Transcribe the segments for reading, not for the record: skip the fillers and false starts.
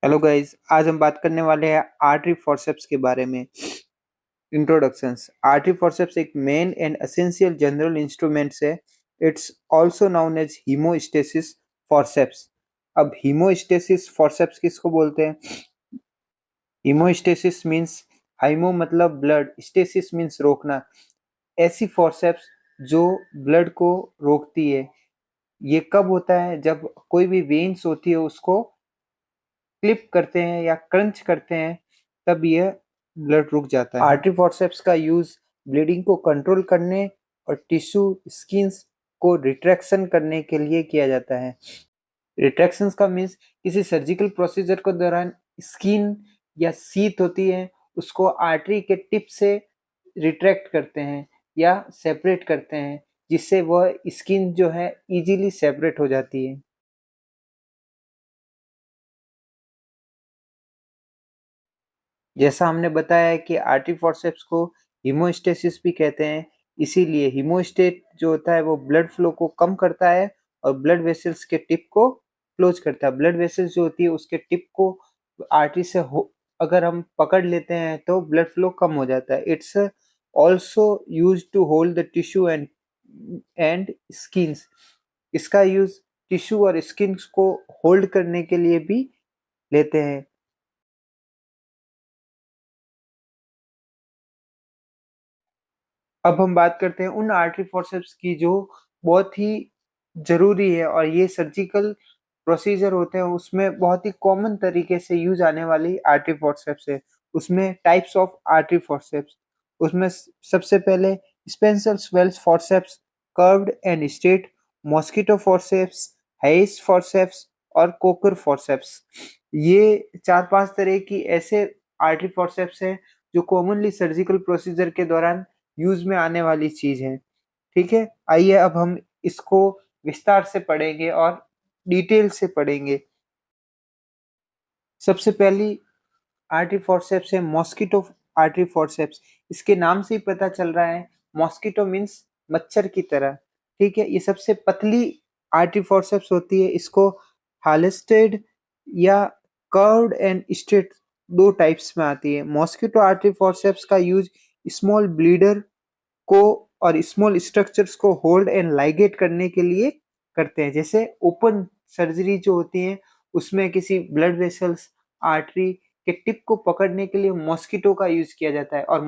Hello guys, आज हम बात करने वाले हैं आर्टरी फॉरसेप्स के बारे में। इंट्रोडक्शंस। आर्टरी फॉरसेप्स एक main and essential general instruments है। It's also known as haemostasis forceps. अब हीमोस्टेसिस फॉरसेप्स किसको बोलते हैं? हीमोस्टेसिस मींस हाइमो मतलब ब्लड, स्टेसिस मींस रोकना। ऐसी फॉरसेप्स जो ब्लड को रोकती है। ये कब होता है? जब कोई भी वेन्स होती है उसको क्लिप करते हैं या क्रंच करते हैं, तब यह ब्लड रुक जाता है। आर्टरी फॉरसेप्स का यूज ब्लीडिंग को कंट्रोल करने और टिश्यू स्किन्स को रिट्रैक्शन करने के लिए किया जाता है। रिट्रैक्शन का मीन्स किसी सर्जिकल प्रोसीजर के दौरान स्किन या सीथ होती है, उसको आर्टरी के टिप से रिट्रैक्ट करते हैं या सेपरेट करते हैं, जिससे वह स्किन जो है इजीली सेपरेट हो जाती है। जैसा हमने बताया है कि आर्टरी फॉरसेप्स को हीमोस्टेसिस भी कहते हैं, इसीलिए हीमोस्टेट जो होता है वो ब्लड फ्लो को कम करता है और ब्लड वेसल्स के टिप को क्लोज करता है। ब्लड वेसल्स जो होती है उसके टिप को आर्टरी से अगर हम पकड़ लेते हैं तो ब्लड फ्लो कम हो जाता है। It's also use to hold the tissue and skins. इसका यूज टिश्यू और स्किन को होल्ड करने के लिए भी लेते हैं। अब हम बात करते हैं उन आर्टरी फॉरसेप्स की जो बहुत ही जरूरी है और ये सर्जिकल प्रोसीजर होते हैं उसमें बहुत ही कॉमन तरीके से यूज आने वाली आर्टरी फॉरसेप्स है। उसमें टाइप्स ऑफ आर्टरी फॉरसेप्स, उसमें सबसे पहले Spencer Wells forceps, curved and straight, mosquito forceps, Hayes forceps और कोकर फॉरसेप्स। ये चार पांच तरह की ऐसे आर्टरी फॉरसेप्स हैं जो कॉमनली सर्जिकल प्रोसीजर के दौरान यूज में आने वाली चीज है। ठीक है, आइए अब हम इसको विस्तार से पढ़ेंगे और डिटेल से पढ़ेंगे। सबसे पहली आर्टरी फॉरसेप्स है मॉस्किटो आर्टरी फॉरसेप्स। इसके नाम से ही पता चल रहा है, मॉस्किटो मीन्स मच्छर की तरह। ठीक है, ये सबसे पतली आर्टरी फॉरसेप्स होती है। इसको हालेस्टेड या कर्व्ड एंड स्ट्रेट दो टाइप्स में आती है। मॉस्किटो आर्टरी फॉरसेप्स का यूज स्मॉल ब्लीडर को और स्मॉल स्ट्रक्चर्स को होल्ड एंड लाइगेट करने के लिए करते हैं। जैसे ओपन सर्जरी जो होती है उसमें किसी ब्लड वेसल्स आर्टरी के टिप को पकड़ने के लिए मॉस्किटो का यूज किया जाता है और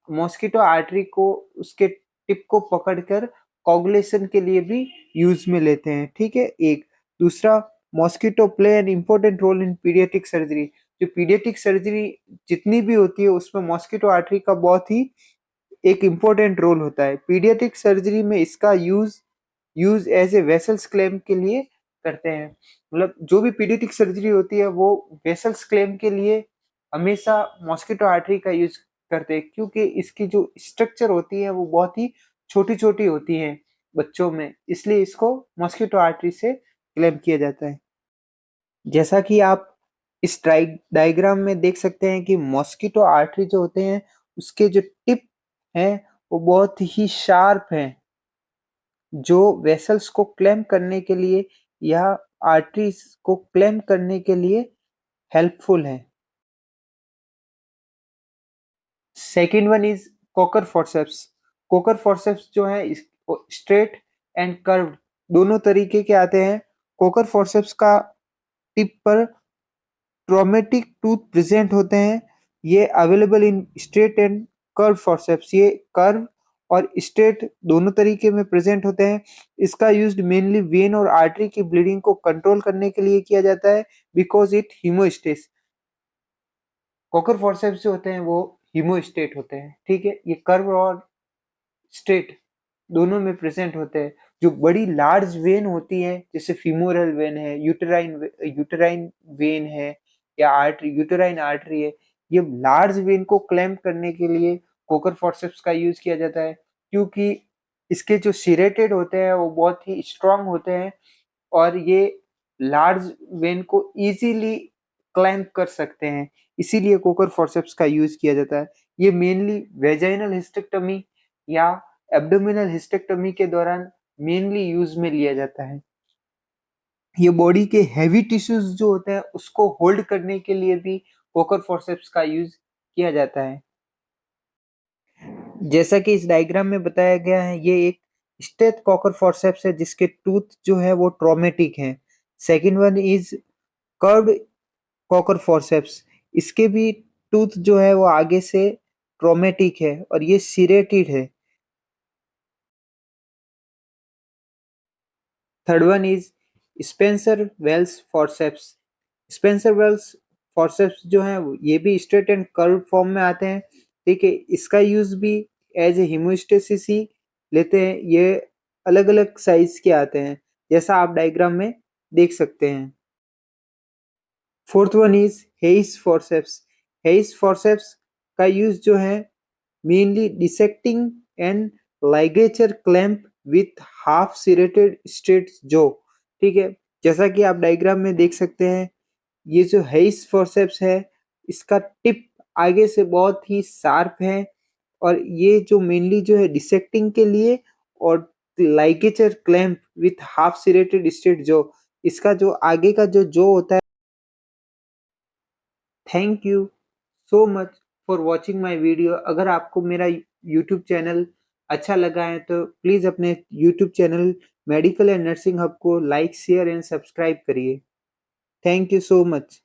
मॉस्किटो आर्टरी को उसके टिप को पकड़कर कोगुलेशन के लिए भी यूज में लेते हैं। ठीक है, एक दूसरा, mosquito play an important role in paediatric surgery. जो पीडियाट्रिक सर्जरी जितनी भी होती है उसमें मॉस्किटो आर्टरी का बहुत ही एक इम्पोर्टेंट रोल होता है। पीडियाट्रिक सर्जरी में इसका use use as a vessels clamp के लिए करते हैं। मतलब जो भी पीडियाट्रिक सर्जरी होती है वो वेसल्स क्लेम के लिए हमेशा मॉस्किटो आर्टरी का यूज करते हैं, क्योंकि इसकी जो स्ट्रक्चर होती है वो बहुत ही छोटी छोटी होती है बच्चों में, इसलिए इसको मॉस्किटो आर्टरी से क्लेम किया जाता है। जैसा कि आप इस डायग्राम में देख सकते हैं कि मॉस्किटो आर्टरी जो होते हैं उसके जो टिप हैं वो बहुत ही शार्प हैं, जो वेसल्स को क्लेम करने के लिए या आर्टरीज को क्लेम करने के लिए हेल्पफुल है। Second one is Kocher forceps. Kocher forceps जो है स्ट्रेट एंड कर्व्ड दोनों तरीके के आते हैं। कोकर फॉरसेप्स का टिप पर ट्रोमेटिक टूथ प्रेजेंट होते हैं। ये available in straight and curve forceps. ये कर्व और स्ट्रेट दोनों तरीके में प्रेजेंट होते हैं। इसका यूज मेनली वेन और आर्टरी की ब्लीडिंग को कंट्रोल करने के लिए किया जाता है, बिकॉज इट हीमोस्टेस। कोकर फॉरसेप्स जो होते हैं वो हीमोस्टेट होते हैं। ठीक है, ये कर्व और स्ट्रेट दोनों में प्रेजेंट होते हैं। जो बड़ी लार्ज वेन होती है जैसे फीमोरल वेन है, यूटेराइन वेन है या आर्टरी यूटेराइन आर्टरी है, ये लार्ज वेन को क्लैंप करने के लिए कोकर फॉरसेप्स का यूज किया जाता है, क्योंकि इसके जो सिरेटेड होते हैं वो बहुत ही स्ट्रांग होते हैं और ये लार्ज वेन को इजीली क्लैंप कर सकते हैं, इसीलिए कोकर फॉरसेप्स का यूज किया जाता है। ये मेनली वेजाइनल हिस्टेक्टमी या एब्डोमिनल हिस्टेक्टमी के दौरान मेनली यूज में लिया जाता है। ये बॉडी के हेवी टिश्यूज जो होते हैं उसको होल्ड करने के लिए भी कोकर फोर्सेप्स का यूज किया जाता है। जैसा कि इस डायग्राम में बताया गया है, ये एक स्टेथ कॉकर फोर्सेप्स है जिसके टूथ जो है वो ट्रोमेटिक है। Second one is curved cocker forceps, इसके भी टूथ जो है वो आगे से ट्रोमेटिक है और ये सिरेटेड है। Third one is Spencer Wells forceps. Spencer Wells forceps जो है ये भी स्ट्रेट एंड कर्व फॉर्म में आते हैं। ठीक है, इसका यूज भी एज ए हिमोस्टेसिस ही लेते हैं। ये अलग अलग साइज के आते हैं जैसा आप डायग्राम में देख सकते हैं। Fourth one is Hayes forceps. Hayes forceps का यूज जो है mainly dissecting and ligature clamp with half serrated straight जो। ठीक है, जैसा कि आप डायग्राम में देख सकते हैं, ये जो हेइस फॉर्सेप्स है इसका टिप आगे से बहुत ही शार्प है और ये जो मेनली जो है डिसेक्टिंग के लिए और ligature clamp with half serrated straight जो, इसका जो आगे का जो होता है। Thank you so much for watching my video. अगर आपको मेरा यूट्यूब चैनल अच्छा लगा है तो प्लीज़ अपने YouTube channel medical and nursing hub को लाइक शेयर एंड सब्सक्राइब करिए। Thank you so much.